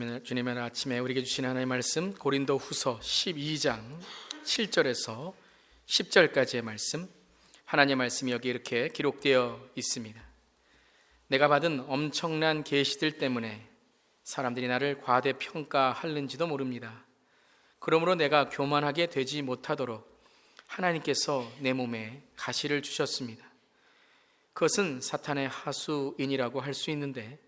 주님의 아침에 우리에게 주신 하나님의 말씀, 고린도 후서 12장 7절에서 10절까지의 말씀, 하나님의 말씀이 여기 이렇게 기록되어 있습니다. 내가 받은 엄청난 계시들 때문에 사람들이 나를 과대평가하는지도 모릅니다. 그러므로 내가 교만하게 되지 못하도록 하나님께서 내 몸에 가시를 주셨습니다. 그것은 사탄의 하수인이라고 할 수 있는데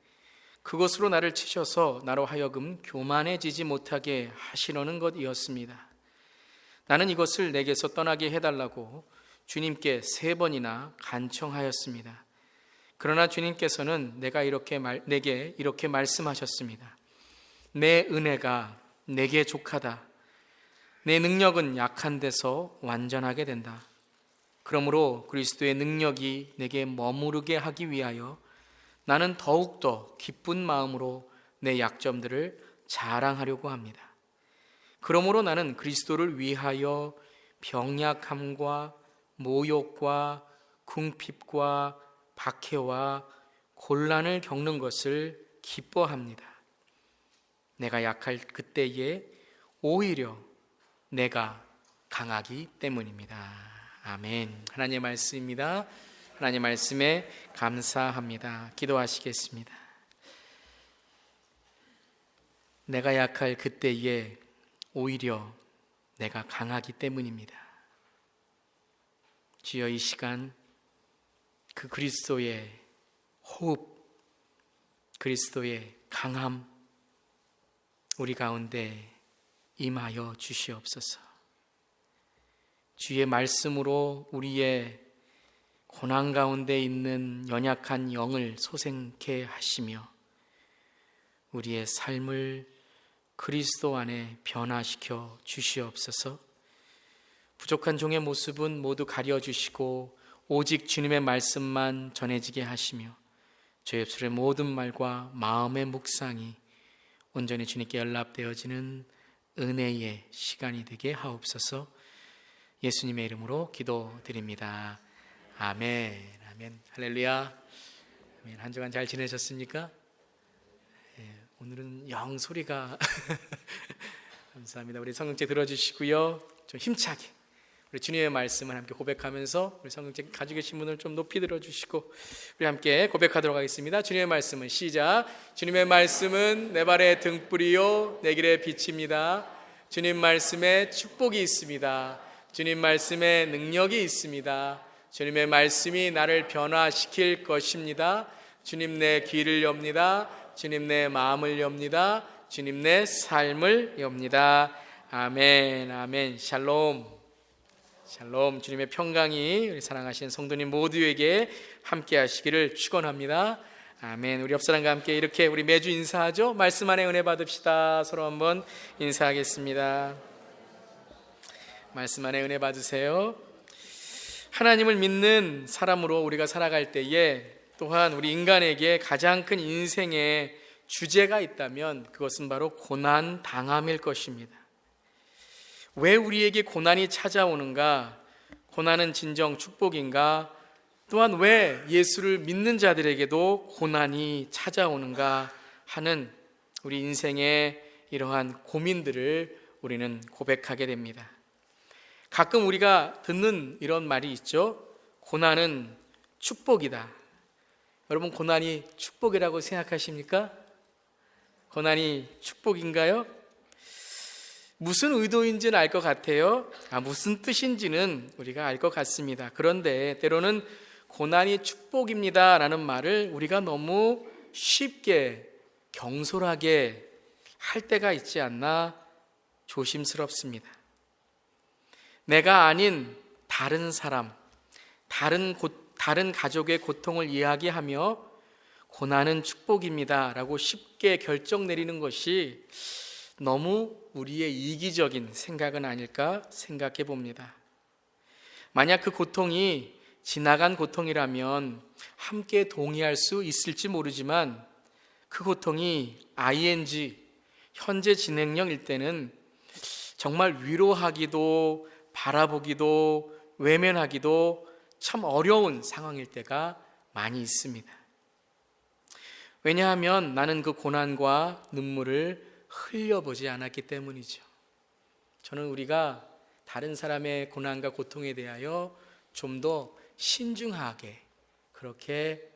그것으로 나를 치셔서 나로 하여금 교만해지지 못하게 하시려는 것이었습니다. 나는 이것을 내게서 떠나게 해달라고 주님께 3번이나 간청하였습니다. 그러나 주님께서는 내게 이렇게 말씀하셨습니다. 내 은혜가 내게 족하다. 내 능력은 약한 데서 완전하게 된다. 그러므로 그리스도의 능력이 내게 머무르게 하기 위하여 나는 더욱더 기쁜 마음으로 내 약점들을 자랑하려고 합니다. 그러므로 나는 그리스도를 위하여 병약함과 모욕과 궁핍과 박해와 곤란을 겪는 것을 기뻐합니다. 내가 약할 그때에 오히려 내가 강하기 때문입니다. 아멘. 하나님의 말씀입니다. 하나님의 말씀에 감사합니다. 기도하시겠습니다. 내가 약할 그때에 오히려 내가 강하기 때문입니다. 주여, 이 시간 그 그리스도의 호흡, 그리스도의 강함 우리 가운데 임하여 주시옵소서. 주의 말씀으로 우리의 고난 가운데 있는 연약한 영을 소생케 하시며 우리의 삶을 그리스도 안에 변화시켜 주시옵소서. 부족한 종의 모습은 모두 가려주시고 오직 주님의 말씀만 전해지게 하시며 저의 입술의 모든 말과 마음의 묵상이 온전히 주님께 연락되어지는 은혜의 시간이 되게 하옵소서. 예수님의 이름으로 기도드립니다. 아멘. 아멘. 할렐루야. 아멘. 한 주간 잘 지내셨습니까? 오늘은 영 소리가 감사합니다. 우리 성경책 들어주시고요, 좀 힘차게 우리 주님의 말씀을 함께 고백하면서 우리 성경책 가지고 계신 분을 좀 높이 들어주시고 우리 함께 고백하도록 하겠습니다. 주님의 말씀은 시작. 주님의 말씀은 내 발의 등불이요 내 길의 빛입니다. 주님 말씀에 축복이 있습니다. 주님 말씀에 능력이 있습니다. 주님의 말씀이 나를 변화시킬 것입니다. 주님 내 귀를 엽니다. 주님 내 마음을 엽니다. 주님 내 삶을 엽니다. 아멘. 아멘. 샬롬. 샬롬. 주님의 평강이 우리 사랑하신 성도님 모두에게 함께 하시기를 축원합니다. 아멘. 우리 옆 사람과 함께 이렇게 우리 매주 인사하죠. 말씀 안에 은혜 받읍시다. 서로 한번 인사하겠습니다. 말씀 안에 은혜 받으세요. 하나님을 믿는 사람으로 우리가 살아갈 때에 또한 우리 인간에게 가장 큰 인생의 주제가 있다면 그것은 바로 고난 당함일 것입니다. 왜 우리에게 고난이 찾아오는가? 고난은 진정 축복인가? 또한 왜 예수를 믿는 자들에게도 고난이 찾아오는가 하는 우리 인생의 이러한 고민들을 우리는 고백하게 됩니다. 가끔 우리가 듣는 이런 말이 있죠. 고난은 축복이다. 여러분, 고난이 축복이라고 생각하십니까? 고난이 축복인가요? 무슨 의도인지는 알 것 같아요. 무슨 뜻인지는 우리가 알 것 같습니다. 그런데 때로는 고난이 축복입니다 라는 말을 우리가 너무 쉽게 경솔하게 할 때가 있지 않나 조심스럽습니다. 내가 아닌 다른 사람, 다른 가족의 고통을 이야기하며 고난은 축복입니다 라고 쉽게 결정 내리는 것이 너무 우리의 이기적인 생각은 아닐까 생각해 봅니다. 만약 그 고통이 지나간 고통이라면 함께 동의할 수 있을지 모르지만 그 고통이 ing, 현재 진행형일 때는 정말 위로하기도 바라보기도 외면하기도 참 어려운 상황일 때가 많이 있습니다. 왜냐하면 나는 그 고난과 눈물을 흘려보지 않았기 때문이죠. 저는 우리가 다른 사람의 고난과 고통에 대하여 좀 더 신중하게 그렇게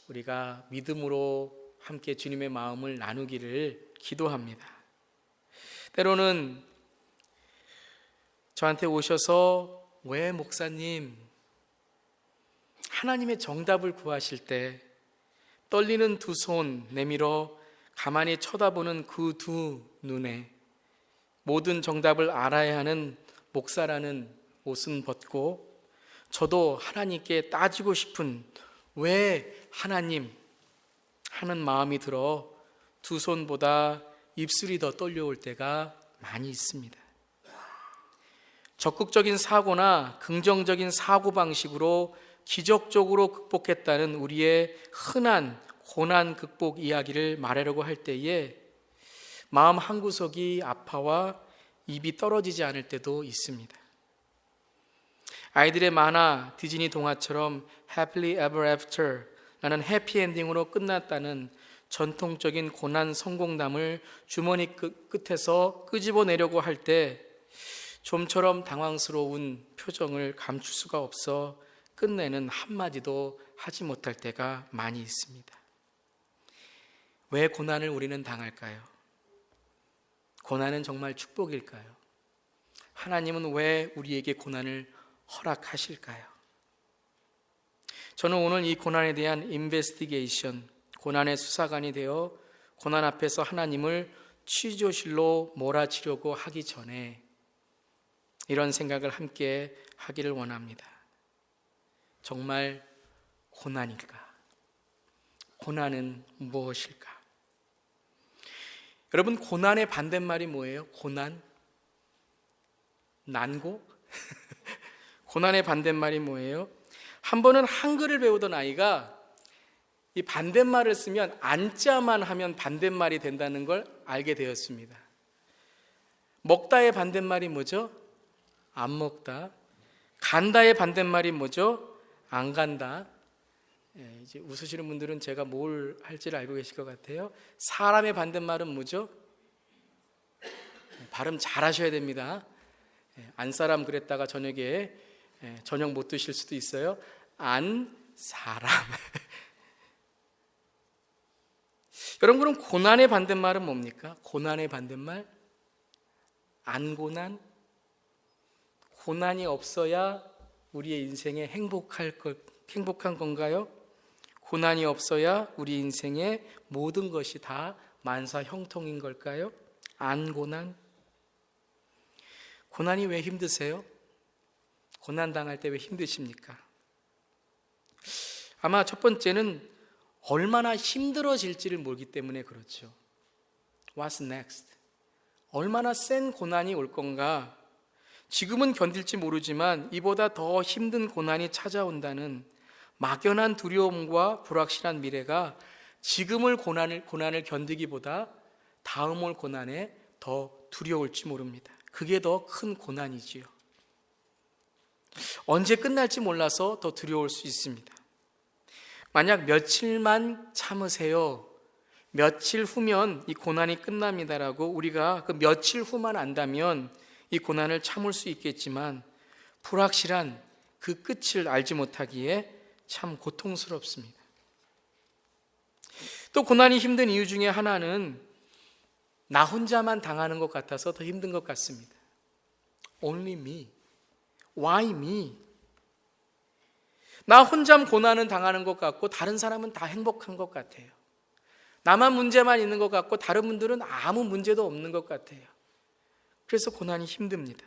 우리가 믿음으로 함께 주님의 마음을 나누기를 기도합니다. 때로는 저한테 오셔서 왜 목사님 하나님의 정답을 구하실 때 떨리는 두 손 내밀어 가만히 쳐다보는 그 두 눈에 모든 정답을 알아야 하는 목사라는 옷은 벗고 저도 하나님께 따지고 싶은 왜 하나님 하는 마음이 들어 두 손보다 입술이 더 떨려올 때가 많이 있습니다. 적극적인 사고나 긍정적인 사고방식으로 기적적으로 극복했다는 우리의 흔한 고난 극복 이야기를 말하려고 할 때에 마음 한구석이 아파와 입이 떨어지지 않을 때도 있습니다. 아이들의 만화, 디즈니 동화처럼 Happily Ever After 라는 해피엔딩으로 끝났다는 전통적인 고난 성공담을 주머니 끝에서 끄집어내려고 할 때 좀처럼 당황스러운 표정을 감출 수가 없어 끝내는 한마디도 하지 못할 때가 많이 있습니다. 왜 고난을 우리는 당할까요? 고난은 정말 축복일까요? 하나님은 왜 우리에게 고난을 허락하실까요? 저는 오늘 이 고난에 대한 인베스티게이션, 고난의 수사관이 되어 고난 앞에서 하나님을 취조실로 몰아치려고 하기 전에 이런 생각을 함께 하기를 원합니다. 정말 고난일까? 고난은 무엇일까? 여러분, 고난의 반대말이 뭐예요? 고난? 난고? 고난의 반대말이 뭐예요? 한 번은 한글을 배우던 아이가 이 반대말을 쓰면 안자만 하면 반대말이 된다는 걸 알게 되었습니다. 먹다의 반대말이 뭐죠? 안 먹다. 간다의 반대말이 뭐죠? 안 간다. 이제 웃으시는 분들은 제가 뭘 할지를 알고 계실 것 같아요. 사람의 반대말은 뭐죠? 발음 잘 하셔야 됩니다. 안 사람 그랬다가 저녁에 저녁 못 드실 수도 있어요. 안 사람. 여러분, 그럼 고난의 반대말은 뭡니까? 고난의 반대말? 안 고난? 고난이 없어야 우리의 인생에 행복한 건가요? 고난이 없어야 우리 인생의 모든 것이 다 만사 형통인 걸까요? 안 고난? 고난이 왜 힘드세요? 고난 당할 때 왜 힘드십니까? 아마 첫 번째는 얼마나 힘들어질지를 모르기 때문에 그렇죠. What's next? 얼마나 센 고난이 올 건가? 지금은 견딜지 모르지만 이보다 더 힘든 고난이 찾아온다는 막연한 두려움과 불확실한 미래가 지금의 고난을 견디기보다 다음 올 고난에 더 두려울지 모릅니다. 그게 더 큰 고난이지요. 언제 끝날지 몰라서 더 두려울 수 있습니다. 만약 며칠만 참으세요. 며칠 후면 이 고난이 끝납니다라고 우리가 그 며칠 후만 안다면 이 고난을 참을 수 있겠지만 불확실한 그 끝을 알지 못하기에 참 고통스럽습니다. 또 고난이 힘든 이유 중에 하나는 나 혼자만 당하는 것 같아서 더 힘든 것 같습니다. Only me. Why me? 나 혼자 고난은 당하는 것 같고 다른 사람은 다 행복한 것 같아요. 나만 문제만 있는 것 같고 다른 분들은 아무 문제도 없는 것 같아요. 그래서 고난이 힘듭니다.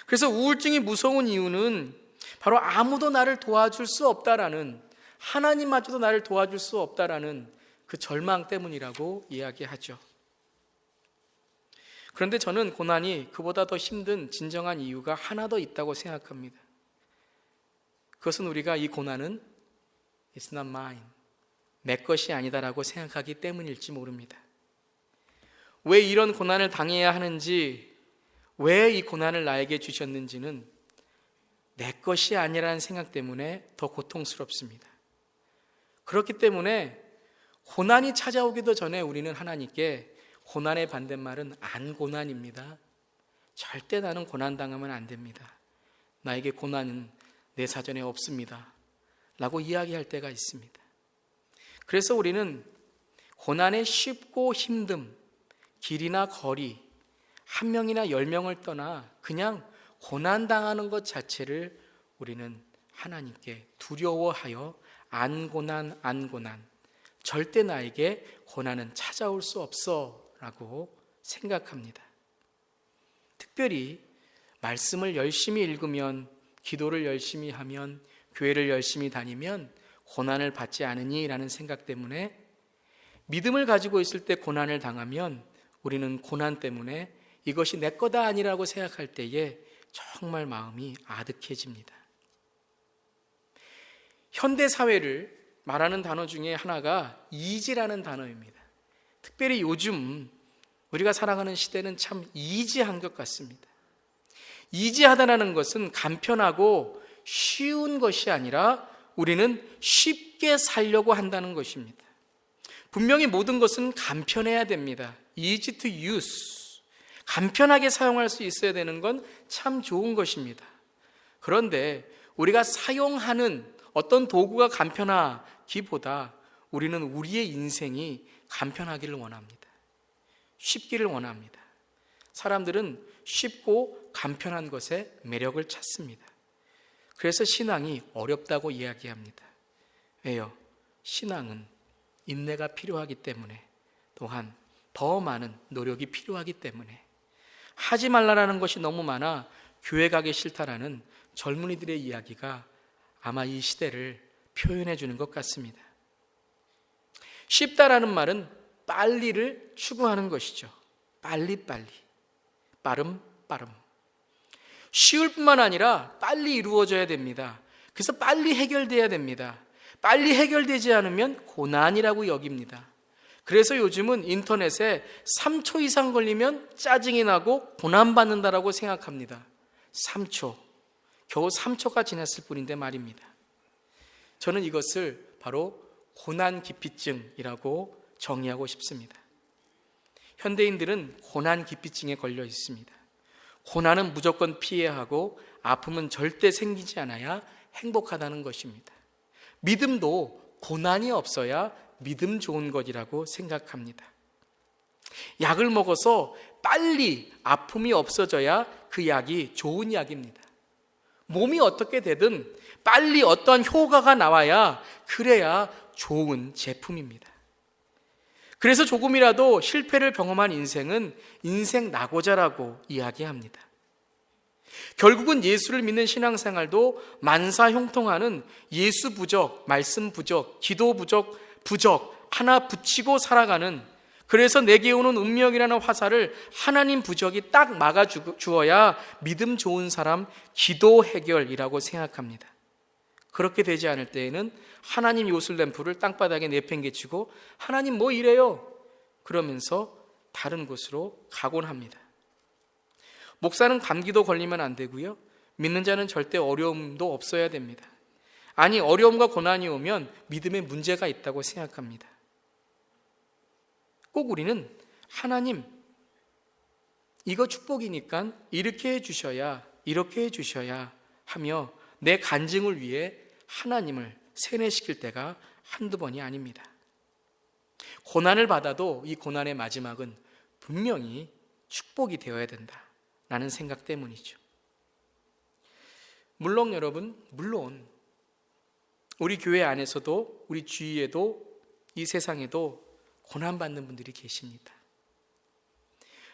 그래서 우울증이 무서운 이유는 바로 아무도 나를 도와줄 수 없다라는, 하나님마저도 나를 도와줄 수 없다라는 그 절망 때문이라고 이야기하죠. 그런데 저는 고난이 그보다 더 힘든 진정한 이유가 하나 더 있다고 생각합니다. 그것은 우리가 이 고난은 It's not mine, 내 것이 아니다라고 생각하기 때문일지 모릅니다. 왜 이런 고난을 당해야 하는지, 왜 이 고난을 나에게 주셨는지는 내 것이 아니라는 생각 때문에 더 고통스럽습니다. 그렇기 때문에 고난이 찾아오기도 전에 우리는 하나님께 고난의 반대말은 안 고난입니다. 절대 나는 고난당하면 안 됩니다. 나에게 고난은 내 사전에 없습니다. 라고 이야기할 때가 있습니다. 그래서 우리는 고난의 쉽고 힘듦, 길이나 거리, 한 명이나 10명을 떠나 그냥 고난당하는 것 자체를 우리는 하나님께 두려워하여 안 고난, 절대 나에게 고난은 찾아올 수 없어 라고 생각합니다. 특별히 말씀을 열심히 읽으면, 기도를 열심히 하면, 교회를 열심히 다니면 고난을 받지 않으니 라는 생각 때문에, 믿음을 가지고 있을 때 고난을 당하면 우리는 고난 때문에 이것이 내 거다 아니라고 생각할 때에 정말 마음이 아득해집니다. 현대 사회를 말하는 단어 중에 하나가 이지라는 단어입니다. 특별히 요즘 우리가 살아가는 시대는 참 이지한 것 같습니다. 이지하다는 것은 간편하고 쉬운 것이 아니라 우리는 쉽게 살려고 한다는 것입니다. 분명히 모든 것은 간편해야 됩니다. Easy to use. 간편하게 사용할 수 있어야 되는 건 참 좋은 것입니다. 그런데 우리가 사용하는 어떤 도구가 간편하기보다 우리는 우리의 인생이 간편하기를 원합니다. 쉽기를 원합니다. 사람들은 쉽고 간편한 것에 매력을 찾습니다. 그래서 신앙이 어렵다고 이야기합니다. 왜요? 신앙은 인내가 필요하기 때문에, 또한 더 많은 노력이 필요하기 때문에, 하지 말라라는 것이 너무 많아 교회 가기 싫다라는 젊은이들의 이야기가 아마 이 시대를 표현해 주는 것 같습니다. 쉽다라는 말은 빨리를 추구하는 것이죠. 빨리빨리, 빠름. 쉬울 뿐만 아니라 빨리 이루어져야 됩니다. 그래서 빨리 해결돼야 됩니다. 빨리 해결되지 않으면 고난이라고 여깁니다. 그래서 요즘은 인터넷에 3초 이상 걸리면 짜증이 나고 고난받는다라고 생각합니다. 3초, 겨우 3초가 지났을 뿐인데 말입니다. 저는 이것을 바로 고난기피증이라고 정의하고 싶습니다. 현대인들은 고난기피증에 걸려 있습니다. 고난은 무조건 피해야 하고 아픔은 절대 생기지 않아야 행복하다는 것입니다. 믿음도 고난이 없어야 믿음 좋은 것이라고 생각합니다. 약을 먹어서 빨리 아픔이 없어져야 그 약이 좋은 약입니다. 몸이 어떻게 되든 빨리 어떤 효과가 나와야, 그래야 좋은 제품입니다. 그래서 조금이라도 실패를 경험한 인생은 인생 낙오자라고 이야기합니다. 결국은 예수를 믿는 신앙생활도 만사형통하는 예수 부족, 말씀 부족, 기도 부족 하나 붙이고 살아가는, 그래서 내게 오는 운명이라는 화살을 하나님 부족이 딱 막아주어야 믿음 좋은 사람, 기도 해결이라고 생각합니다. 그렇게 되지 않을 때에는 하나님 요술램프를 땅바닥에 내팽개치고 하나님 뭐 이래요? 그러면서 다른 곳으로 가곤 합니다. 목사는 감기도 걸리면 안 되고요. 믿는 자는 절대 어려움도 없어야 됩니다. 아니, 어려움과 고난이 오면 믿음에 문제가 있다고 생각합니다. 꼭 우리는 하나님, 이거 축복이니까 이렇게 해주셔야, 이렇게 해주셔야 하며 내 간증을 위해 하나님을 세뇌시킬 때가 한두 번이 아닙니다. 고난을 받아도 이 고난의 마지막은 분명히 축복이 되어야 된다라는 생각 때문이죠. 물론 여러분, 우리 교회 안에서도, 우리 주위에도, 이 세상에도 고난받는 분들이 계십니다.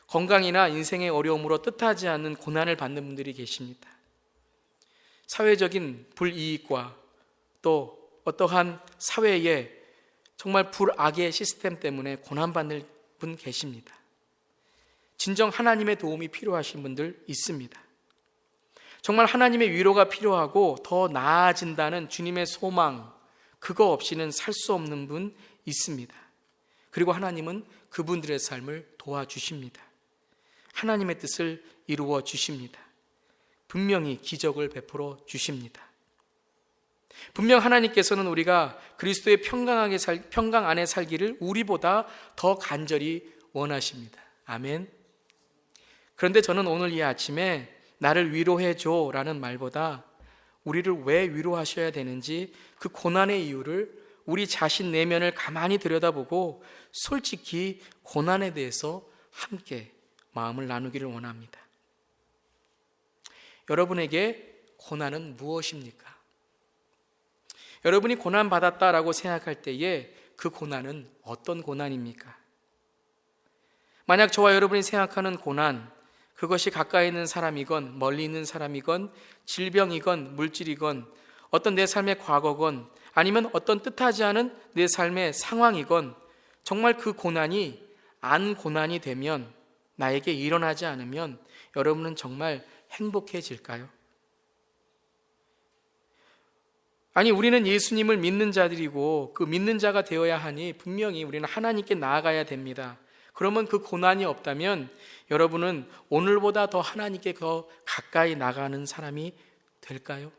건강이나 인생의 어려움으로 뜻하지 않는 고난을 받는 분들이 계십니다. 사회적인 불이익과 또 어떠한 사회의 정말 불악의 시스템 때문에 고난받는 분 계십니다. 진정 하나님의 도움이 필요하신 분들 있습니다. 정말 하나님의 위로가 필요하고 더 나아진다는 주님의 소망, 그거 없이는 살 수 없는 분 있습니다. 그리고 하나님은 그분들의 삶을 도와주십니다. 하나님의 뜻을 이루어 주십니다. 분명히 기적을 베풀어 주십니다. 분명 하나님께서는 우리가 그리스도의 평강 안에 살기를 우리보다 더 간절히 원하십니다. 아멘. 그런데 저는 오늘 이 아침에 나를 위로해줘 라는 말보다 우리를 왜 위로하셔야 되는지 그 고난의 이유를 우리 자신 내면을 가만히 들여다보고 솔직히 고난에 대해서 함께 마음을 나누기를 원합니다. 여러분에게 고난은 무엇입니까? 여러분이 고난받았다라고 생각할 때에 그 고난은 어떤 고난입니까? 만약 저와 여러분이 생각하는 고난, 그것이 가까이 있는 사람이건 멀리 있는 사람이건 질병이건 물질이건 어떤 내 삶의 과거건 아니면 어떤 뜻하지 않은 내 삶의 상황이건 정말 그 고난이 안 고난이 되면 나에게 일어나지 않으면 여러분은 정말 행복해질까요? 아니, 우리는 예수님을 믿는 자들이고 그 믿는 자가 되어야 하니 분명히 우리는 하나님께 나아가야 됩니다. 그러면 그 고난이 없다면 여러분은 오늘보다 더 하나님께 더 가까이 나가는 사람이 될까요?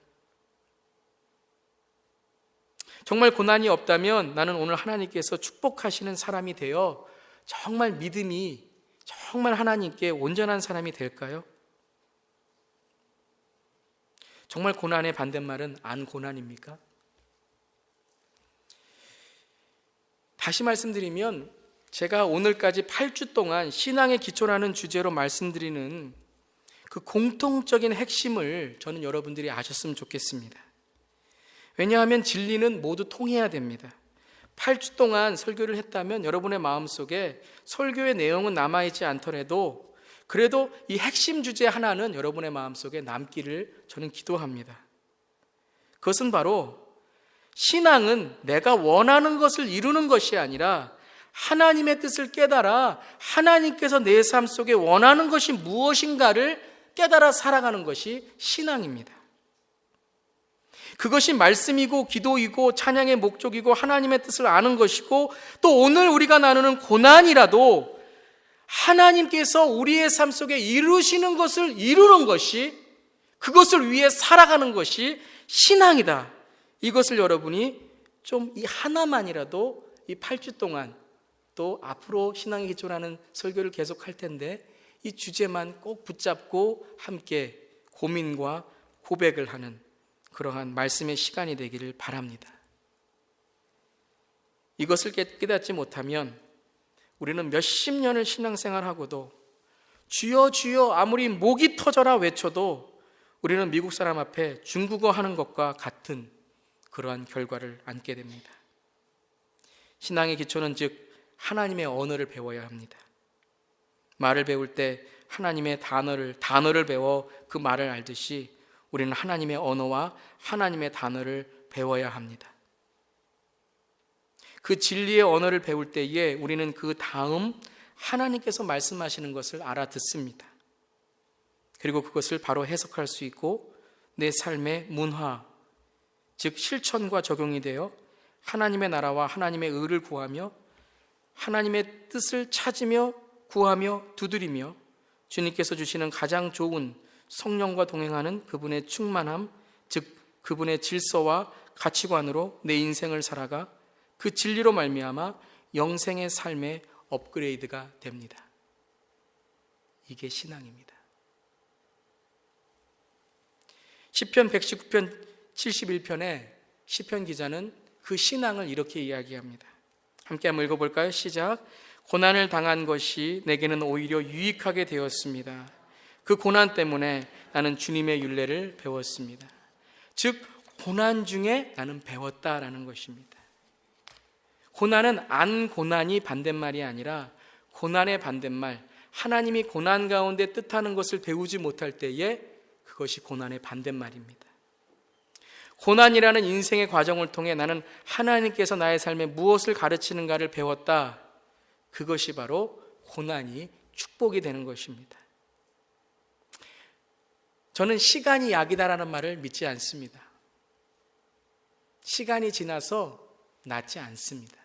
정말 고난이 없다면 나는 오늘 하나님께서 축복하시는 사람이 되어 정말 믿음이 정말 하나님께 온전한 사람이 될까요? 정말 고난의 반대말은 안 고난입니까? 다시 말씀드리면 제가 오늘까지 8주 동안 신앙의 기초라는 주제로 말씀드리는 그 공통적인 핵심을 저는 여러분들이 아셨으면 좋겠습니다. 왜냐하면 진리는 모두 통해야 됩니다. 8주 동안 설교를 했다면 여러분의 마음속에 설교의 내용은 남아있지 않더라도 그래도 이 핵심 주제 하나는 여러분의 마음속에 남기를 저는 기도합니다. 그것은 바로 신앙은 내가 원하는 것을 이루는 것이 아니라 하나님의 뜻을 깨달아 하나님께서 내 삶 속에 원하는 것이 무엇인가를 깨달아 살아가는 것이 신앙입니다. 그것이 말씀이고 기도이고 찬양의 목적이고 하나님의 뜻을 아는 것이고 또 오늘 우리가 나누는 고난이라도 하나님께서 우리의 삶 속에 이루시는 것을 이루는 것이 그것을 위해 살아가는 것이 신앙이다. 이것을 여러분이 좀 이 하나만이라도 이 8주 동안 또 앞으로 신앙의 기초라는 설교를 계속할 텐데 이 주제만 꼭 붙잡고 함께 고민과 고백을 하는 그러한 말씀의 시간이 되기를 바랍니다. 이것을 깨닫지 못하면 우리는 몇십 년을 신앙생활하고도 주여 주여 아무리 목이 터져라 외쳐도 우리는 미국 사람 앞에 중국어 하는 것과 같은 그러한 결과를 안게 됩니다. 신앙의 기초는 즉 하나님의 언어를 배워야 합니다. 말을 배울 때 하나님의 단어를 배워 그 말을 알듯이 우리는 하나님의 언어와 하나님의 단어를 배워야 합니다. 그 진리의 언어를 배울 때에 우리는 그 다음 하나님께서 말씀하시는 것을 알아듣습니다. 그리고 그것을 바로 해석할 수 있고 내 삶의 문화, 즉 실천과 적용이 되어 하나님의 나라와 하나님의 의를 구하며 하나님의 뜻을 찾으며 구하며 두드리며 주님께서 주시는 가장 좋은 성령과 동행하는 그분의 충만함, 즉 그분의 질서와 가치관으로 내 인생을 살아가 그 진리로 말미암아 영생의 삶의 업그레이드가 됩니다. 이게 신앙입니다. 시편 119편 71편에 시편 기자는 그 신앙을 이렇게 이야기합니다. 함께 한번 읽어볼까요? 시작. 고난을 당한 것이 내게는 오히려 유익하게 되었습니다. 그 고난 때문에 나는 주님의 율례를 배웠습니다. 즉 고난 중에 나는 배웠다라는 것입니다. 고난은 안 고난이 반대말이 아니라 고난의 반대말, 하나님이 고난 가운데 뜻하는 것을 배우지 못할 때에 그것이 고난의 반대말입니다. 고난이라는 인생의 과정을 통해 나는 하나님께서 나의 삶에 무엇을 가르치는가를 배웠다. 그것이 바로 고난이 축복이 되는 것입니다. 저는 시간이 약이다라는 말을 믿지 않습니다. 시간이 지나서 낫지 않습니다.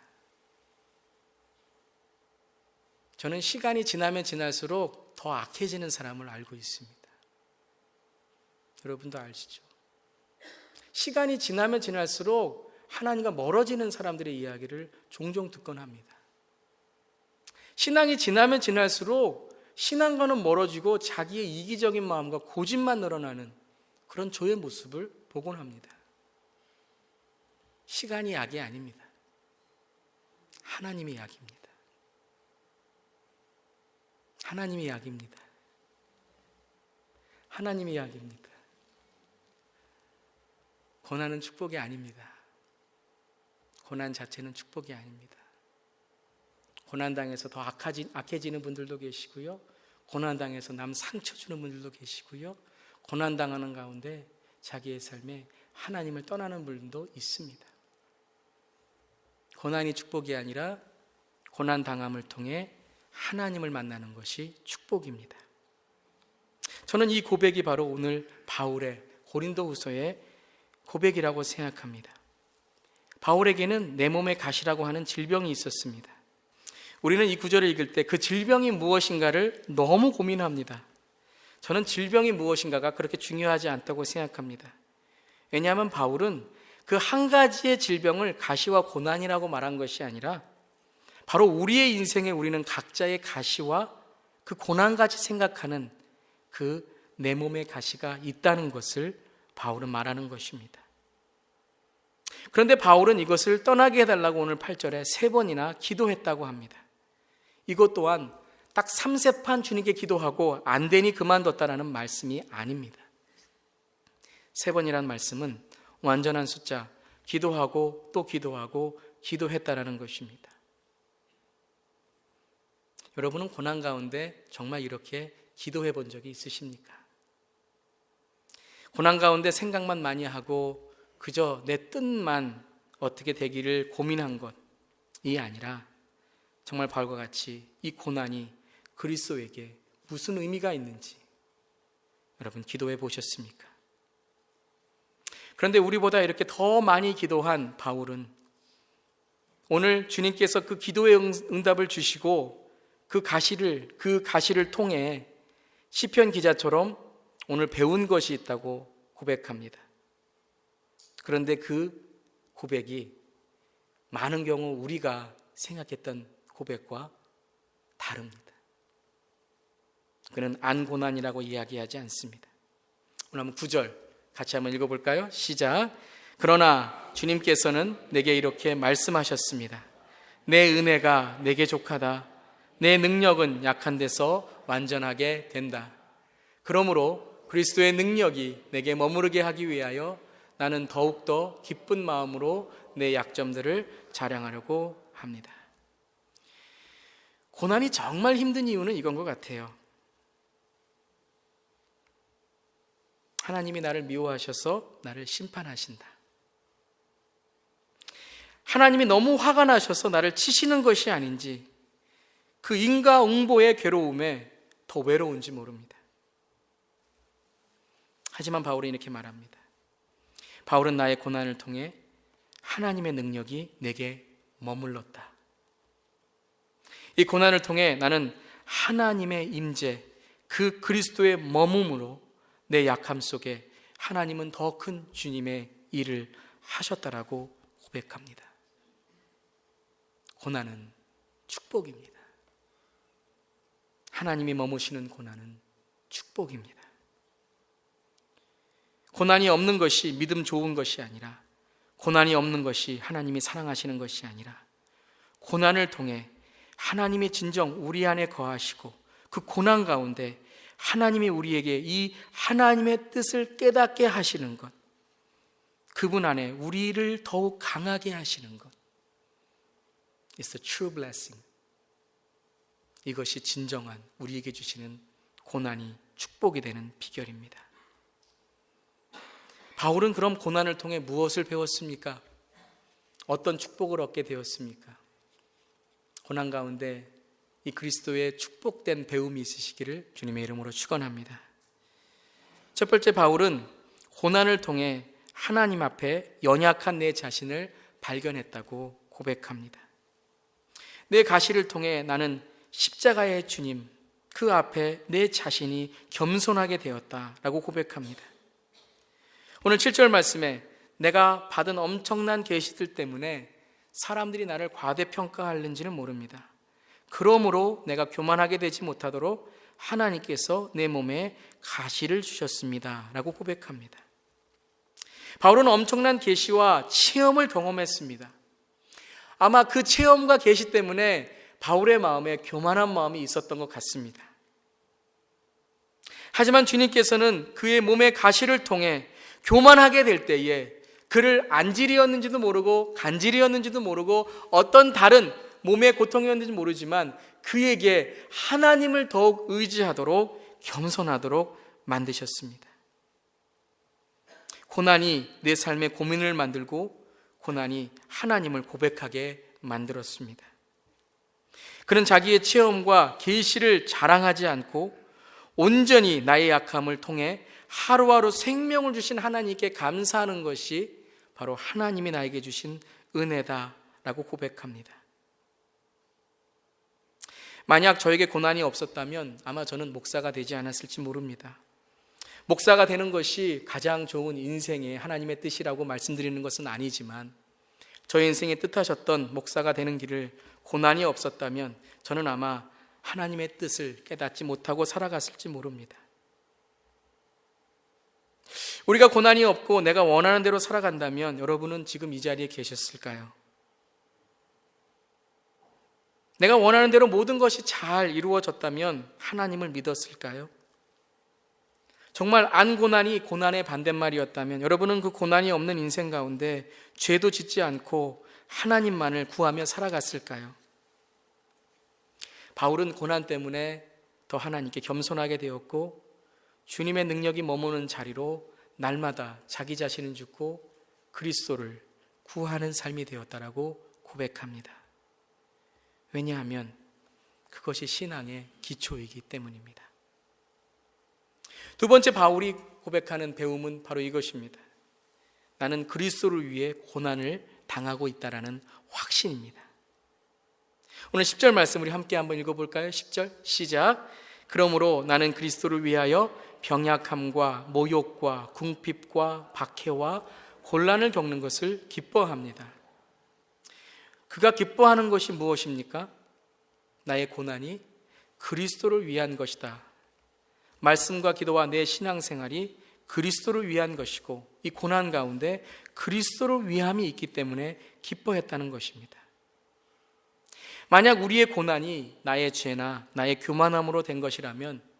저는 시간이 지나면 지날수록 더 악해지는 사람을 알고 있습니다. 여러분도 아시죠? 시간이 지나면 지날수록 하나님과 멀어지는 사람들의 이야기를 종종 듣곤 합니다. 신앙이 지나면 지날수록 신앙과는 멀어지고 자기의 이기적인 마음과 고집만 늘어나는 그런 저의 모습을 보곤 합니다. 시간이 약이 아닙니다. 하나님의 약입니다. 하나님의 약입니다. 하나님의 약입니다. 고난은 축복이 아닙니다. 고난 자체는 축복이 아닙니다. 고난당해서 더 악해지는 분들도 계시고요. 고난당해서 남 상처 주는 분들도 계시고요. 고난당하는 가운데 자기의 삶에 하나님을 떠나는 분들도 있습니다. 고난이 축복이 아니라 고난당함을 통해 하나님을 만나는 것이 축복입니다. 저는 이 고백이 바로 오늘 바울의 고린도후서의 고백이라고 생각합니다. 바울에게는 내 몸의 가시라고 하는 질병이 있었습니다. 우리는 이 구절을 읽을 때 그 질병이 무엇인가를 너무 고민합니다. 저는 질병이 무엇인가가 그렇게 중요하지 않다고 생각합니다. 왜냐하면 바울은 그 한 가지의 질병을 가시와 고난이라고 말한 것이 아니라 바로 우리의 인생에 우리는 각자의 가시와 그 고난같이 생각하는 그 내 몸의 가시가 있다는 것을 바울은 말하는 것입니다. 그런데 바울은 이것을 떠나게 해달라고 오늘 8절에 3번이나 기도했다고 합니다. 이것 또한 딱 3세판 주님께 기도하고 안 되니 그만뒀다라는 말씀이 아닙니다. 3번이라는 말씀은 완전한 숫자, 기도하고 또 기도하고 기도했다라는 것입니다. 여러분은 고난 가운데 정말 이렇게 기도해 본 적이 있으십니까? 고난 가운데 생각만 많이 하고 그저 내 뜻만 어떻게 되기를 고민한 것이 아니라 정말 바울과 같이 이 고난이 그리스도에게 무슨 의미가 있는지 여러분 기도해 보셨습니까? 그런데 우리보다 이렇게 더 많이 기도한 바울은 오늘 주님께서 그 기도의 응답을 주시고 그 가시를 통해 시편 기자처럼 오늘 배운 것이 있다고 고백합니다. 그런데 그 고백이 많은 경우 우리가 생각했던 고백과 다릅니다. 그는 안고난이라고 이야기하지 않습니다. 오늘 한번 9절 같이 한번 읽어볼까요? 시작. 그러나 주님께서는 내게 이렇게 말씀하셨습니다. 내 은혜가 내게 족하다. 내 능력은 약한 데서 완전하게 된다. 그러므로 그리스도의 능력이 내게 머무르게 하기 위하여 나는 더욱더 기쁜 마음으로 내 약점들을 자랑하려고 합니다. 고난이 정말 힘든 이유는 이건 것 같아요. 하나님이 나를 미워하셔서 나를 심판하신다. 하나님이 너무 화가 나셔서 나를 치시는 것이 아닌지 그 인과응보의 괴로움에 더 외로운지 모릅니다. 하지만 바울은 이렇게 말합니다. 바울은 나의 고난을 통해 하나님의 능력이 내게 머물렀다. 이 고난을 통해 나는 하나님의 임재, 그 그리스도의 머금으로 내 약함 속에 하나님은 더 큰 주님의 일을 하셨다라고 고백합니다. 고난은 축복입니다. 하나님이 머무시는 고난은 축복입니다. 고난이 없는 것이 믿음 좋은 것이 아니라, 고난이 없는 것이 하나님이 사랑하시는 것이 아니라, 고난을 통해 하나님이 진정 우리 안에 거하시고 그 고난 가운데 하나님이 우리에게 이 하나님의 뜻을 깨닫게 하시는 것, 그분 안에 우리를 더욱 강하게 하시는 것, It's the true blessing. 이것이 진정한 우리에게 주시는 고난이 축복이 되는 비결입니다. 바울은 그럼 고난을 통해 무엇을 배웠습니까? 어떤 축복을 얻게 되었습니까? 고난 가운데 이 그리스도의 축복된 배움이 있으시기를 주님의 이름으로 축원합니다. 첫 번째, 바울은 고난을 통해 하나님 앞에 연약한 내 자신을 발견했다고 고백합니다. 내 가시를 통해 나는 십자가의 주님, 그 앞에 내 자신이 겸손하게 되었다라고 고백합니다. 오늘 7절 말씀에 내가 받은 엄청난 계시들 때문에 사람들이 나를 과대평가하는지는 모릅니다. 그러므로 내가 교만하게 되지 못하도록 하나님께서 내 몸에 가시를 주셨습니다 라고 고백합니다. 바울은 엄청난 계시와 체험을 경험했습니다. 아마 그 체험과 계시 때문에 바울의 마음에 교만한 마음이 있었던 것 같습니다. 하지만 주님께서는 그의 몸의 가시를 통해 교만하게 될 때에 그를 안질이었는지도 모르고 간질이었는지도 모르고 어떤 다른 몸의 고통이었는지 모르지만 그에게 하나님을 더욱 의지하도록 겸손하도록 만드셨습니다. 고난이 내 삶의 고민을 만들고 고난이 하나님을 고백하게 만들었습니다. 그는 자기의 체험과 계시를 자랑하지 않고 온전히 나의 약함을 통해 하루하루 생명을 주신 하나님께 감사하는 것이 바로 하나님이 나에게 주신 은혜다라고 고백합니다. 만약 저에게 고난이 없었다면 아마 저는 목사가 되지 않았을지 모릅니다. 목사가 되는 것이 가장 좋은 인생의 하나님의 뜻이라고 말씀드리는 것은 아니지만 저의 인생의 뜻하셨던 목사가 되는 길을 고난이 없었다면 저는 아마 하나님의 뜻을 깨닫지 못하고 살아갔을지 모릅니다. 우리가 고난이 없고 내가 원하는 대로 살아간다면 여러분은 지금 이 자리에 계셨을까요? 내가 원하는 대로 모든 것이 잘 이루어졌다면 하나님을 믿었을까요? 정말 안 고난이 고난의 반대말이었다면 여러분은 그 고난이 없는 인생 가운데 죄도 짓지 않고 하나님만을 구하며 살아갔을까요? 바울은 고난 때문에 더 하나님께 겸손하게 되었고 주님의 능력이 머무는 자리로 날마다 자기 자신을 죽고 그리스도를 구하는 삶이 되었다라고 고백합니다. 왜냐하면 그것이 신앙의 기초이기 때문입니다. 두 번째 바울이 고백하는 배움은 바로 이것입니다. 나는 그리스도를 위해 고난을 당하고 있다라는 확신입니다. 오늘 10절 말씀 우리 함께 한번 읽어볼까요? 10절 시작. 그러므로 나는 그리스도를 위하여 병약함과 모욕과 궁핍과 박해와 곤란을 겪는 것을 기뻐합니다. 그가 기뻐하는 것이 무엇입니까? 나의 고난이 그리스도를 위한 것이다. 말씀과 기도와 내 신앙생활이 그리스도를 위한 것이고 이 고난 가운데 그리스도를 위함이 있기 때문에 기뻐했다는 것입니다. 만약 우리의 고난이 나의 죄나 나의 교만함으로 된 것이라면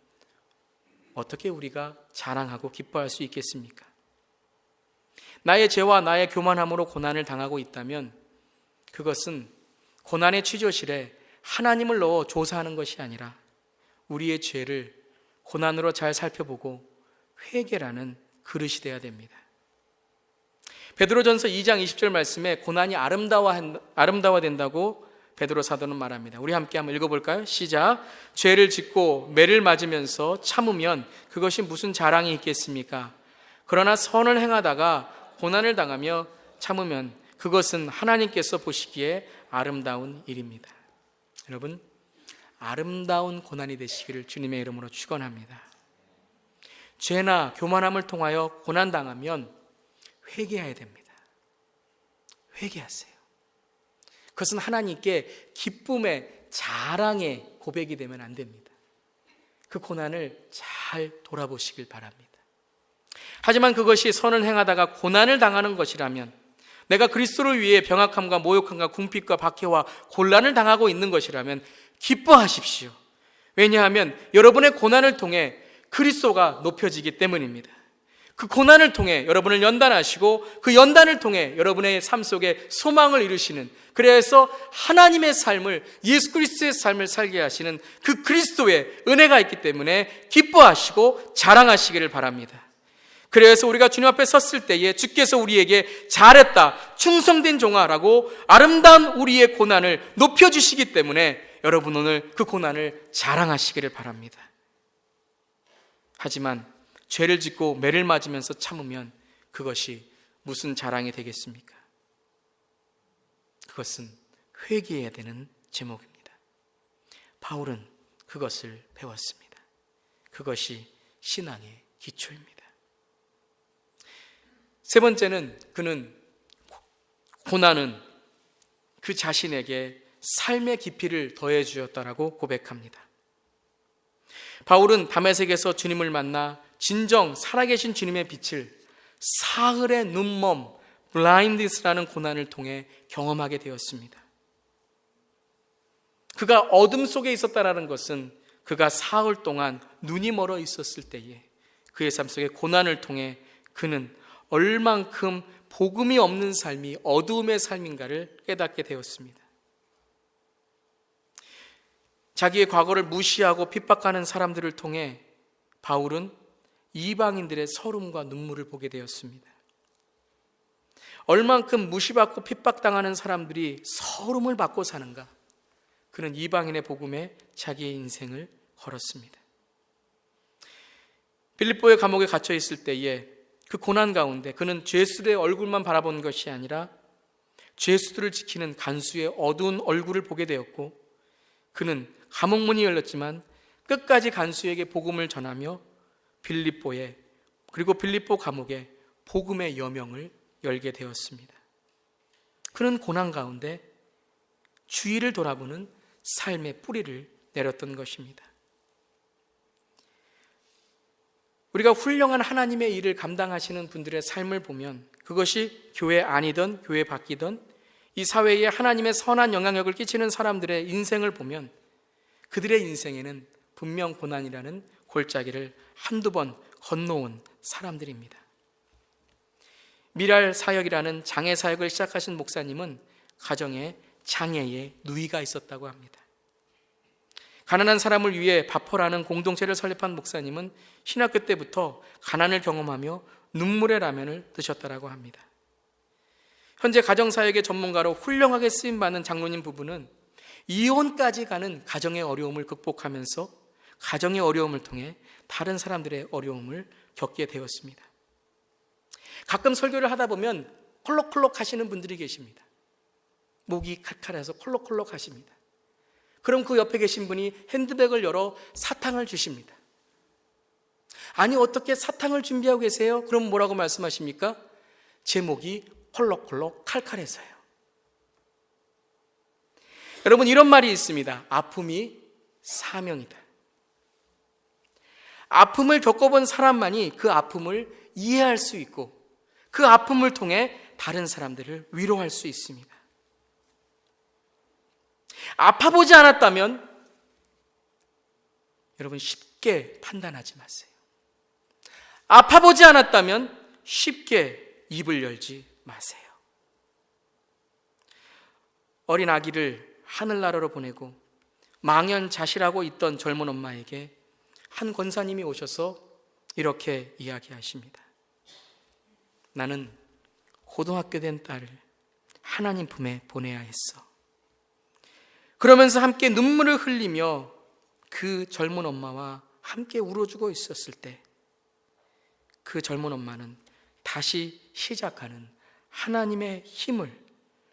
어떻게 우리가 자랑하고 기뻐할 수 있겠습니까? 나의 죄와 나의 교만함으로 고난을 당하고 있다면 그것은 고난의 취조실에 하나님을 넣어 조사하는 것이 아니라 우리의 죄를 고난으로 잘 살펴보고 회개라는 그릇이 되어야 됩니다. 베드로전서 2장 20절 말씀에 고난이 아름다워된다고 베드로 사도는 말합니다. 우리 함께 한번 읽어볼까요? 시작. 죄를 짓고 매를 맞으면서 참으면 그것이 무슨 자랑이 있겠습니까? 그러나 선을 행하다가 고난을 당하며 참으면 그것은 하나님께서 보시기에 아름다운 일입니다. 여러분, 아름다운 고난이 되시기를 주님의 이름으로 축원합니다. 죄나 교만함을 통하여 고난당하면 회개해야 됩니다. 회개하세요. 그것은 하나님께 기쁨의 자랑의 고백이 되면 안 됩니다. 그 고난을 잘 돌아보시길 바랍니다. 하지만 그것이 선을 행하다가 고난을 당하는 것이라면, 내가 그리스도를 위해 병약함과 모욕함과 궁핍과 박해와 곤란을 당하고 있는 것이라면 기뻐하십시오. 왜냐하면 여러분의 고난을 통해 그리스도가 높여지기 때문입니다. 그 고난을 통해 여러분을 연단하시고 그 연단을 통해 여러분의 삶 속에 소망을 이루시는, 그래서 하나님의 삶을, 예수 그리스도의 삶을 살게 하시는 그 그리스도의 은혜가 있기 때문에 기뻐하시고 자랑하시기를 바랍니다. 그래서 우리가 주님 앞에 섰을 때에 주께서 우리에게 잘했다, 충성된 종아라고 아름다운 우리의 고난을 높여주시기 때문에 여러분 오늘 그 고난을 자랑하시기를 바랍니다. 하지만 죄를 짓고 매를 맞으면서 참으면 그것이 무슨 자랑이 되겠습니까? 그것은 회개해야 되는 제목입니다. 바울은 그것을 배웠습니다. 그것이 신앙의 기초입니다. 세 번째는 그는 고난은 그 자신에게 삶의 깊이를 더해 주었다라고 고백합니다. 바울은 다메섹에서 주님을 만나 진정 살아계신 주님의 빛을 사흘의 눈멈, 블라인디스라는 고난을 통해 경험하게 되었습니다. 그가 어둠 속에 있었다라는 것은 그가 사흘 동안 눈이 멀어 있었을 때에 그의 삶 속에 고난을 통해 그는 얼만큼 복음이 없는 삶이 어두움의 삶인가를 깨닫게 되었습니다. 자기의 과거를 무시하고 핍박하는 사람들을 통해 바울은 이방인들의 서름과 눈물을 보게 되었습니다. 얼만큼 무시받고 핍박당하는 사람들이 서름을 받고 사는가? 그는 이방인의 복음에 자기의 인생을 걸었습니다. 빌립보의 감옥에 갇혀 있을 때에 그 고난 가운데 그는 죄수들의 얼굴만 바라본 것이 아니라 죄수들을 지키는 간수의 어두운 얼굴을 보게 되었고, 그는 감옥문이 열렸지만 끝까지 간수에게 복음을 전하며 빌립보에, 그리고 빌립보 감옥에 복음의 여명을 열게 되었습니다. 그는 고난 가운데 주위를 돌아보는 삶의 뿌리를 내렸던 것입니다. 우리가 훌륭한 하나님의 일을 감당하시는 분들의 삶을 보면, 그것이 교회 안이든 교회 밖이든 이 사회에 하나님의 선한 영향력을 끼치는 사람들의 인생을 보면 그들의 인생에는 분명 고난이라는 골짜기를 한두 번 건너온 사람들입니다. 미랄 사역이라는 장애 사역을 시작하신 목사님은 가정에 장애의 누이가 있었다고 합니다. 가난한 사람을 위해 바퍼라는 공동체를 설립한 목사님은 신학교 때부터 가난을 경험하며 눈물의 라면을 드셨다고 합니다. 현재 가정사역의 전문가로 훌륭하게 쓰임받는 장로님 부부는 이혼까지 가는 가정의 어려움을 극복하면서 가정의 어려움을 통해 다른 사람들의 어려움을 겪게 되었습니다. 가끔 설교를 하다 보면 콜록콜록 하시는 분들이 계십니다. 목이 칼칼해서 콜록콜록 하십니다. 그럼 그 옆에 계신 분이 핸드백을 열어 사탕을 주십니다. 아니, 어떻게 사탕을 준비하고 계세요? 그럼 뭐라고 말씀하십니까? 제 목이 콜록콜록 칼칼해서요. 여러분, 이런 말이 있습니다. 아픔이 사명이다. 아픔을 겪어본 사람만이 그 아픔을 이해할 수 있고 그 아픔을 통해 다른 사람들을 위로할 수 있습니다. 아파보지 않았다면 여러분 쉽게 판단하지 마세요. 아파보지 않았다면 쉽게 입을 열지 마세요. 어린 아기를 하늘나라로 보내고 망연자실하고 있던 젊은 엄마에게 한 권사님이 오셔서 이렇게 이야기하십니다. 나는 고등학교 된 딸을 하나님 품에 보내야 했어. 그러면서 함께 눈물을 흘리며 그 젊은 엄마와 함께 울어주고 있었을 때 그 젊은 엄마는 다시 시작하는 하나님의 힘을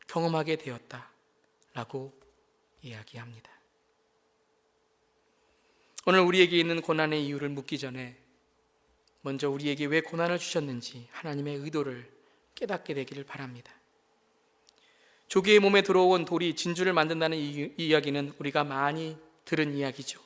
경험하게 되었다라고 이야기합니다. 오늘 우리에게 있는 고난의 이유를 묻기 전에 먼저 우리에게 왜 고난을 주셨는지 하나님의 의도를 깨닫게 되기를 바랍니다. 조개의 몸에 들어온 돌이 진주를 만든다는 이 이야기는 우리가 많이 들은 이야기죠.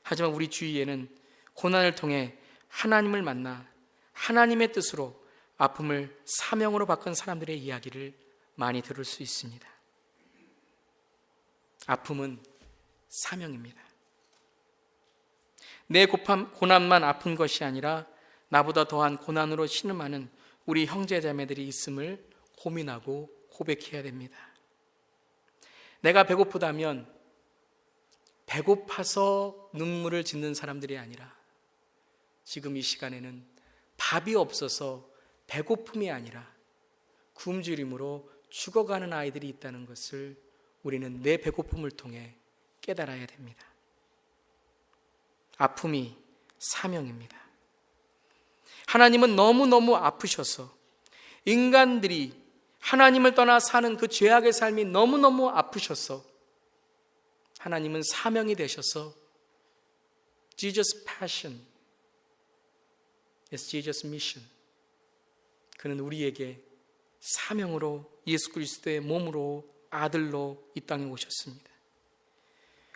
하지만 우리 주위에는 고난을 통해 하나님을 만나 하나님의 뜻으로 아픔을 사명으로 바꾼 사람들의 이야기를 많이 들을 수 있습니다. 아픔은 사명입니다. 내 고난만 아픈 것이 아니라 나보다 더한 고난으로 신음하는 우리 형제자매들이 있음을 고민하고 고백해야 됩니다. 내가 배고프다면 배고파서 눈물을 짓는 사람들이 아니라 지금 이 시간에는 밥이 없어서 배고픔이 아니라 굶주림으로 죽어가는 아이들이 있다는 것을 우리는 내 배고픔을 통해 깨달아야 됩니다. 아픔이 사명입니다. 하나님은 너무너무 아프셔서 인간들이 하나님을 떠나 사는 그 죄악의 삶이 너무너무 아프셔서 하나님은 사명이 되셔서 Jesus' passion is Jesus' mission. 그는 우리에게 사명으로 예수 그리스도의 몸으로 아들로 이 땅에 오셨습니다.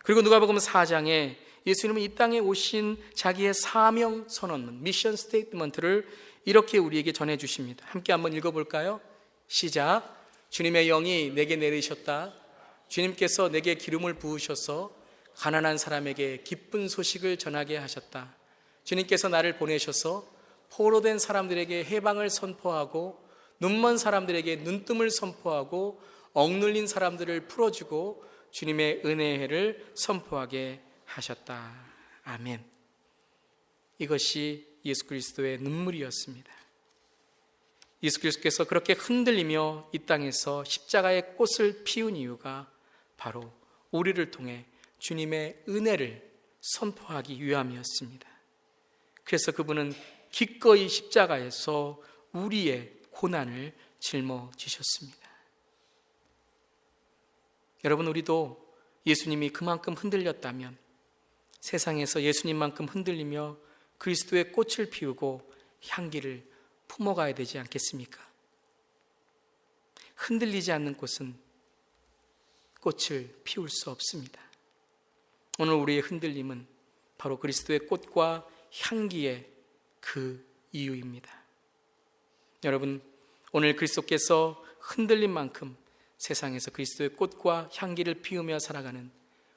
그리고 누가복음 4장에 예수님은 이 땅에 오신 자기의 사명 선언문, 미션 스테이트먼트를 이렇게 우리에게 전해주십니다. 함께 한번 읽어볼까요? 시작. 주님의 영이 내게 내리셨다. 주님께서 내게 기름을 부으셔서 가난한 사람에게 기쁜 소식을 전하게 하셨다. 주님께서 나를 보내셔서 포로된 사람들에게 해방을 선포하고 눈먼 사람들에게 눈뜸을 선포하고 억눌린 사람들을 풀어주고 주님의 은혜의 해를 선포하게 하셨다. 아멘. 이것이 예수 그리스도의 눈물이었습니다. 예수 그리스도께서 그렇게 흔들리며 이 땅에서 십자가의 꽃을 피운 이유가 바로 우리를 통해 주님의 은혜를 선포하기 위함이었습니다. 그래서 그분은 기꺼이 십자가에서 우리의 고난을 짊어지셨습니다. 여러분, 우리도 예수님이 그만큼 흔들렸다면 세상에서 예수님만큼 흔들리며 그리스도의 꽃을 피우고 향기를 품어가야 되지 않겠습니까? 흔들리지 않는 꽃은 꽃을 피울 수 없습니다. 오늘 우리의 흔들림은 바로 그리스도의 꽃과 향기의 그 이유입니다. 여러분, 오늘 그리스도께서 흔들린 만큼 세상에서 그리스도의 꽃과 향기를 피우며 살아가는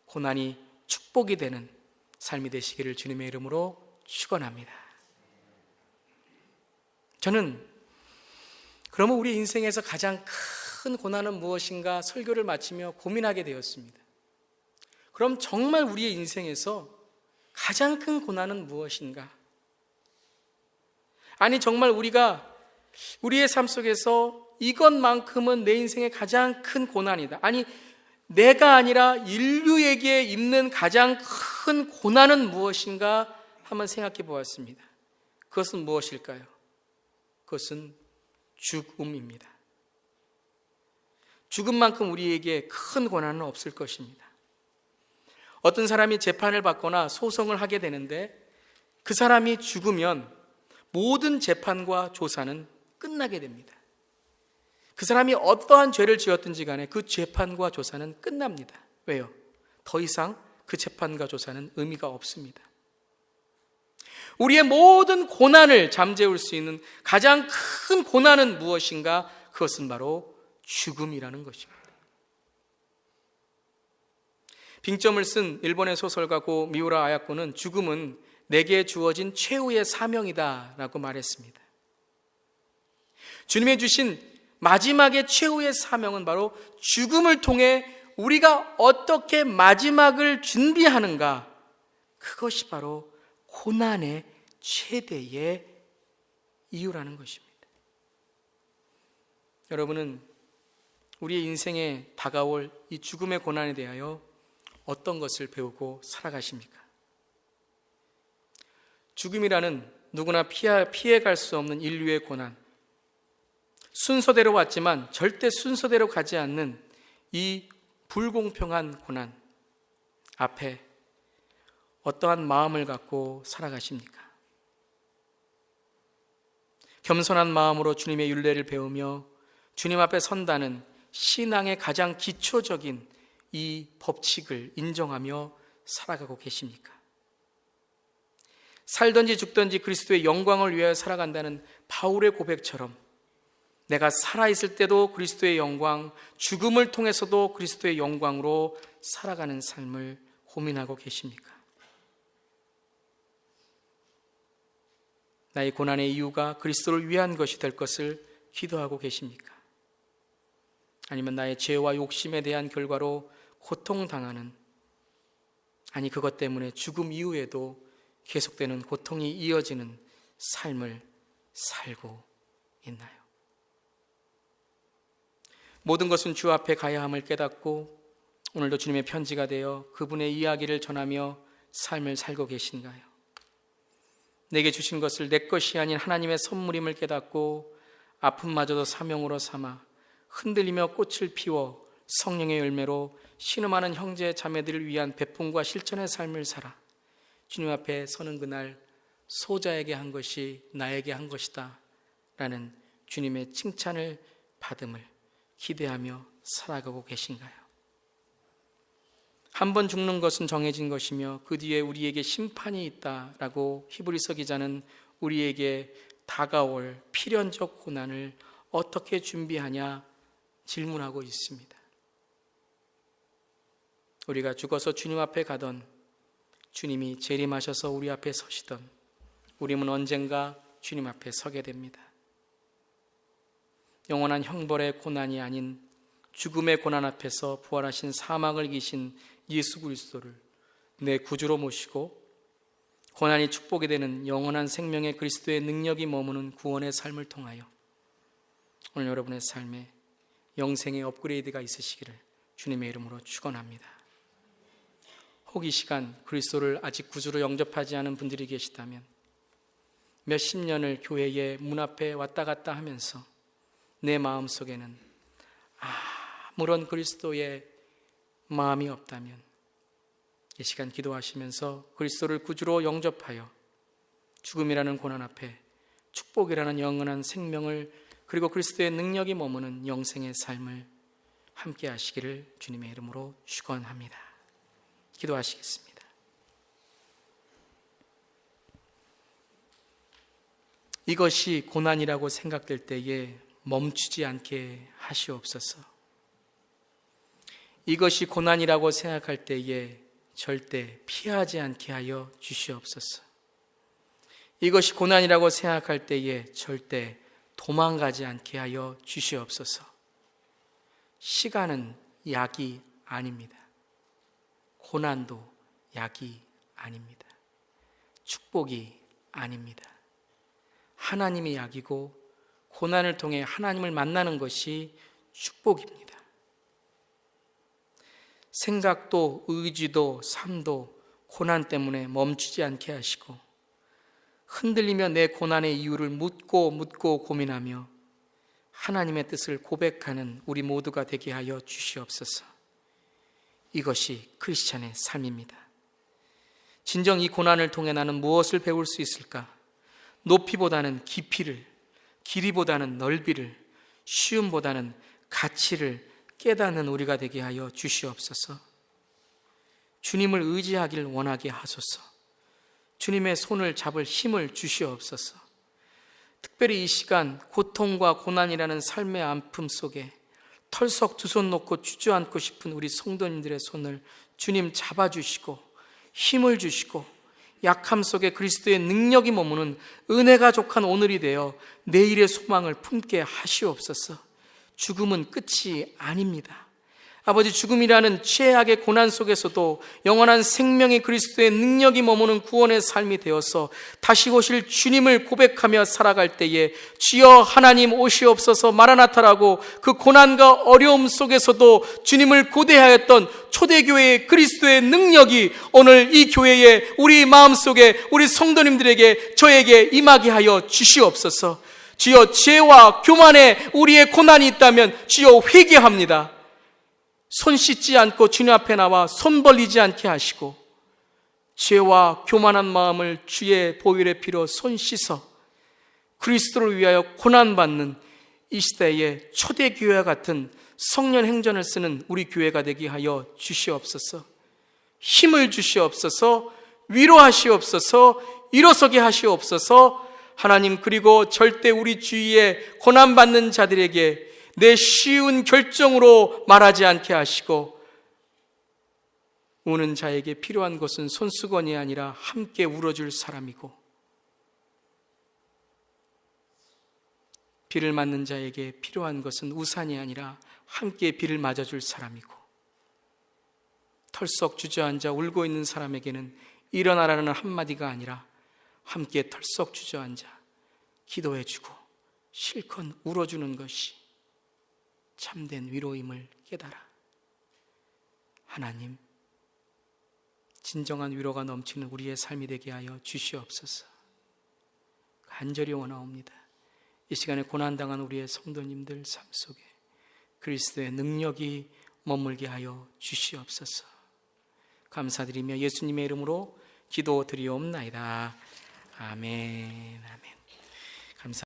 고난이 축복이 되는 삶이 되시기를 주님의 이름으로 축원합니다. 저는 그러면 우리 인생에서 가장 큰 고난은 무엇인가 설교를 마치며 고민하게 되었습니다. 그럼 정말 우리의 인생에서 가장 큰 고난은 무엇인가? 아니, 정말 우리가 우리의 삶 속에서 이것만큼은 내 인생의 가장 큰 고난이다. 아니, 내가 아니라 인류에게 있는 가장 큰 고난은 무엇인가 한번 생각해 보았습니다. 그것은 무엇일까요? 그것은 죽음입니다. 죽음만큼 우리에게 큰 고난은 없을 것입니다. 어떤 사람이 재판을 받거나 소송을 하게 되는데 그 사람이 죽으면 모든 재판과 조사는 끝나게 됩니다. 그 사람이 어떠한 죄를 지었든지 간에 그 재판과 조사는 끝납니다. 왜요? 더 이상 그 재판과 조사는 의미가 없습니다. 우리의 모든 고난을 잠재울 수 있는 가장 큰 고난은 무엇인가? 그것은 바로 죽음이라는 것입니다. 빙점을 쓴 일본의 소설가고 미우라 아야코는 죽음은 내게 주어진 최후의 사명이다 라고 말했습니다. 주님의 주신 마지막의 최후의 사명은 바로 죽음을 통해 우리가 어떻게 마지막을 준비하는가, 그것이 바로 고난의 최대의 이유라는 것입니다. 여러분은 우리의 인생에 다가올 이 죽음의 고난에 대하여 어떤 것을 배우고 살아가십니까? 죽음이라는 누구나 피해갈 수 없는 인류의 고난, 순서대로 왔지만 절대 순서대로 가지 않는 이 불공평한 고난 앞에 어떠한 마음을 갖고 살아가십니까? 겸손한 마음으로 주님의 율례를 배우며 주님 앞에 선다는 신앙의 가장 기초적인 이 법칙을 인정하며 살아가고 계십니까? 살든지 죽든지 그리스도의 영광을 위하여 살아간다는 바울의 고백처럼 내가 살아있을 때도 그리스도의 영광, 죽음을 통해서도 그리스도의 영광으로 살아가는 삶을 고민하고 계십니까? 나의 고난의 이유가 그리스도를 위한 것이 될 것을 기도하고 계십니까? 아니면 나의 죄와 욕심에 대한 결과로 고통당하는, 아니 그것 때문에 죽음 이후에도 계속되는 고통이 이어지는 삶을 살고 있나요? 모든 것은 주 앞에 가야 함을 깨닫고 오늘도 주님의 편지가 되어 그분의 이야기를 전하며 삶을 살고 계신가요? 내게 주신 것을 내 것이 아닌 하나님의 선물임을 깨닫고 아픔마저도 사명으로 삼아 흔들리며 꽃을 피워 성령의 열매로 신음하는 형제 자매들을 위한 베품과 실천의 삶을 살아 주님 앞에 서는 그날 소자에게 한 것이 나에게 한 것이다 라는 주님의 칭찬을 받음을 기대하며 살아가고 계신가요? 한 번 죽는 것은 정해진 것이며 그 뒤에 우리에게 심판이 있다라고 히브리서 기자는 우리에게 다가올 필연적 고난을 어떻게 준비하냐 질문하고 있습니다. 우리가 죽어서 주님 앞에 가던, 주님이 재림하셔서 우리 앞에 서시던 우리는 언젠가 주님 앞에 서게 됩니다. 영원한 형벌의 고난이 아닌 죽음의 고난 앞에서 부활하신 사망을 이기신 예수 그리스도를 내 구주로 모시고 고난이 축복이 되는 영원한 생명의 그리스도의 능력이 머무는 구원의 삶을 통하여 오늘 여러분의 삶에 영생의 업그레이드가 있으시기를 주님의 이름으로 축원합니다. 혹 이 시간 그리스도를 아직 구주로 영접하지 않은 분들이 계시다면 몇십 년을 교회의 문 앞에 왔다 갔다 하면서 내 마음속에는 아무런 그리스도의 마음이 없다면 이 시간 기도하시면서 그리스도를 구주로 영접하여 죽음이라는 고난 앞에 축복이라는 영원한 생명을 그리고 그리스도의 능력이 머무는 영생의 삶을 함께 하시기를 주님의 이름으로 축원합니다. 기도하시겠습니다. 이것이 고난이라고 생각될 때에 멈추지 않게 하시옵소서. 이것이 고난이라고 생각할 때에 절대 피하지 않게 하여 주시옵소서. 이것이 고난이라고 생각할 때에 절대 도망가지 않게 하여 주시옵소서. 시간은 약이 아닙니다. 고난도 약이 아닙니다. 축복이 아닙니다. 하나님이 약이고 고난을 통해 하나님을 만나는 것이 축복입니다. 생각도 의지도 삶도 고난 때문에 멈추지 않게 하시고 흔들리며 내 고난의 이유를 묻고 고민하며 하나님의 뜻을 고백하는 우리 모두가 되게 하여 주시옵소서. 이것이 크리스찬의 삶입니다. 진정 이 고난을 통해 나는 무엇을 배울 수 있을까? 높이보다는 깊이를, 길이보다는 넓이를, 쉬움보다는 가치를 깨닫는 우리가 되게 하여 주시옵소서. 주님을 의지하길 원하게 하소서. 주님의 손을 잡을 힘을 주시옵소서. 특별히 이 시간 고통과 고난이라는 삶의 아픔 속에 털썩 두 손 놓고 주저앉고 싶은 우리 성도님들의 손을 주님 잡아주시고 힘을 주시고 약함 속에 그리스도의 능력이 머무는 은혜가 족한 오늘이 되어 내일의 소망을 품게 하시옵소서. 죽음은 끝이 아닙니다. 아버지, 죽음이라는 최악의 고난 속에서도 영원한 생명의 그리스도의 능력이 머무는 구원의 삶이 되어서 다시 오실 주님을 고백하며 살아갈 때에 주여 하나님 오시옵소서 마라나타라고 그 고난과 어려움 속에서도 주님을 고대하였던 초대교회의 그리스도의 능력이 오늘 이 교회에 우리 마음속에 우리 성도님들에게 저에게 임하게 하여 주시옵소서. 주여 죄와 교만에 우리의 고난이 있다면 주여 회개합니다. 손 씻지 않고 주님 앞에 나와 손 벌리지 않게 하시고 죄와 교만한 마음을 주의 보혈의 피로 손 씻어 그리스도를 위하여 고난받는 이 시대의 초대교회와 같은 성령 행전을 쓰는 우리 교회가 되게 하여 주시옵소서. 힘을 주시옵소서. 위로하시옵소서. 일어서게 하시옵소서. 하나님, 그리고 절대 우리 주위에 고난받는 자들에게 내 쉬운 결정으로 말하지 않게 하시고 우는 자에게 필요한 것은 손수건이 아니라 함께 울어줄 사람이고 비를 맞는 자에게 필요한 것은 우산이 아니라 함께 비를 맞아줄 사람이고 털썩 주저앉아 울고 있는 사람에게는 일어나라는 한마디가 아니라 함께 털썩 주저앉아 기도해주고 실컷 울어주는 것이 참된 위로임을 깨달아. 하나님, 진정한 위로가 넘치는 우리의 삶이 되게 하여 주시옵소서. 간절히 원하옵니다. 이 시간에 고난당한 우리의 성도님들 삶 속에 그리스도의 능력이 머물게 하여 주시옵소서. 감사드리며 예수님의 이름으로 기도드리옵나이다. 아멘. 아멘.